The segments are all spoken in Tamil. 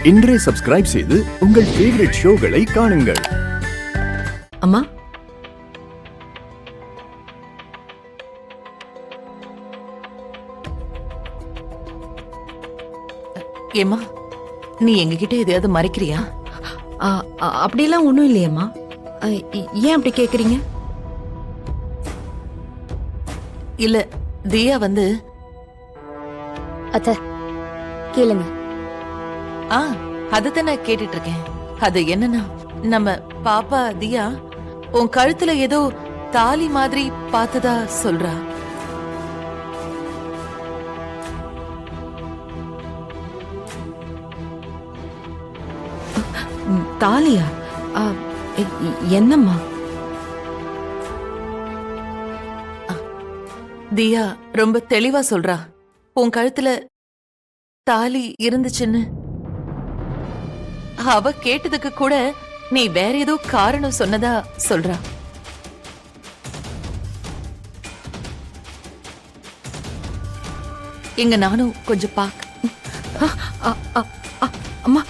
இன்றே சப்ஸ்கிரைப் செய்து உங்கள் ஃபேவரட் ஷோகளை காணுங்கள். அம்மா, ஏம்மா, நீ எங்ககிட்ட எதையாவது மறைக்கிறியா? அப்படியெல்லாம் ஒண்ணும் இல்லையம்மா. ஏன் அப்படி கேக்குறீங்க? இல்ல, தியா வந்து அத்த கேளுங்க. அதத்தான் நான் கேட்டுட்டு இருக்கேன். அது என்னன்னா, நம்ம பாப்பா தியா உன் கழுத்துல ஏதோ தாலி மாதிரி பார்த்ததா சொல்றா. தாலியா? என்னம்மா? தியா ரொம்ப தெளிவா சொல்றா, உன் கழுத்துல தாலி இருந்துச்சுன்னு. அவ கேட்டதுக்கு கூட நீ வேற ஏதோ காரணம் சொன்னதா சொல்றா. இங்க நானும் கொஞ்சம் பாக்க. அம்மா,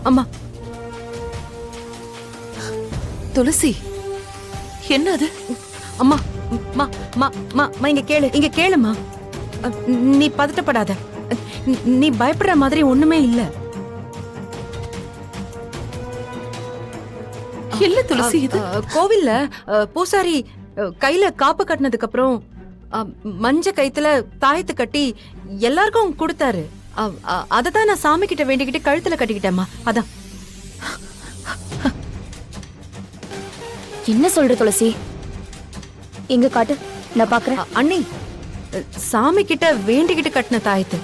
அம்மா, துளசி, என்ன அது? அம்மா, இங்க கேளு, இங்க கேளுமா. நீ பதட்டப்படாத. நீ பயப்படுற மாதிரி ஒண்ணுமே இல்ல. இல்ல துளசி, இது கோவில்ல பூசாரி கையில காப்பு கட்டினதுக்கு அப்புறம் மஞ்ச கைத்துல தாயத்து கட்டி எல்லாருக்கும் கொடுத்தாரு. அததான் நான் சாமி கிட்ட வேண்டிக்கிட்டு கழுத்துல கட்டிக்கிட்டேம்மா. அதான். என்ன சொல்ற துளசி? எங்க காட்டு, நான் பாக்குறேன். அண்ணி, சாமி கிட்ட வேண்டிக்கிட்டு கட்டின தாயத்து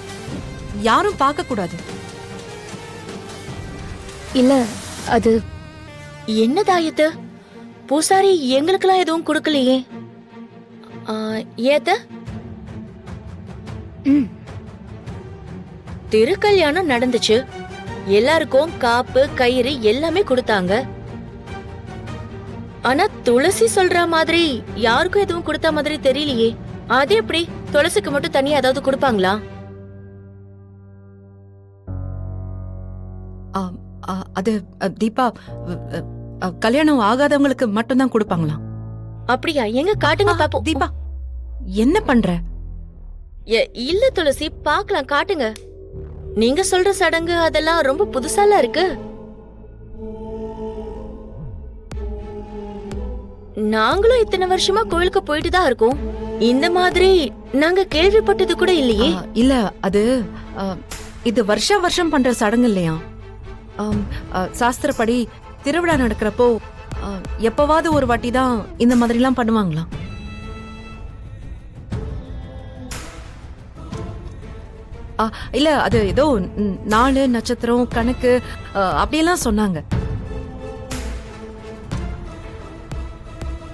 யாரும் பார்க்க கூடாது. இல்ல, அது என்ன தாயத்து? பூசாரி எங்களுக்கெல்லாம் எதுவும் கொடுக்கலையே. ஏத்த திருக்கல்யாணம் நடந்துச்சு, எல்லாருக்கும் காப்பு கயிறு எல்லாமே கொடுத்தாங்க. ஆனா துளசி சொல்ற மாதிரி யாருக்கும் எதுவும் கொடுத்த மாதிரி தெரியலையே. அது எப்படி? துளசிக்கு மட்டும் தனியா ஏதாவது கொடுப்பாங்களா? அது தீபா, கல்யாணம் ஆகாதவங்களுக்கு மட்டும்தான் கொடுப்பாங்களாம். அப்படியா? எங்க காட்டுங்க பாப்போம். தீபா, என்ன பண்ற? இல்ல துளசி, பாக்கலாம், காட்டுங்க. நீங்க சொல்ற சடங்கு அதெல்லாம் ரொம்ப புதுசால இருக்கு. நாங்களும் இத்தனை வருஷமா கோயிலுக்கு போயிட்டு தான் இருக்கோம். இந்த மாதிரி நாங்க கேள்விப்பட்டது கூட இல்லையே. இல்ல, அது இது வருஷம் பண்ற சடங்கு இல்லையா. சாஸ்திரப்படி திருவிழா நடக்கிறப்போ எப்பவாவது ஒரு வாட்டி தான் இந்த மாதிரி எல்லாம் பண்ணுவாங்களாம். இல்ல, அது ஏதோ நாலு நட்சத்திரம் கணக்கு அப்படியெல்லாம் சொன்னாங்க.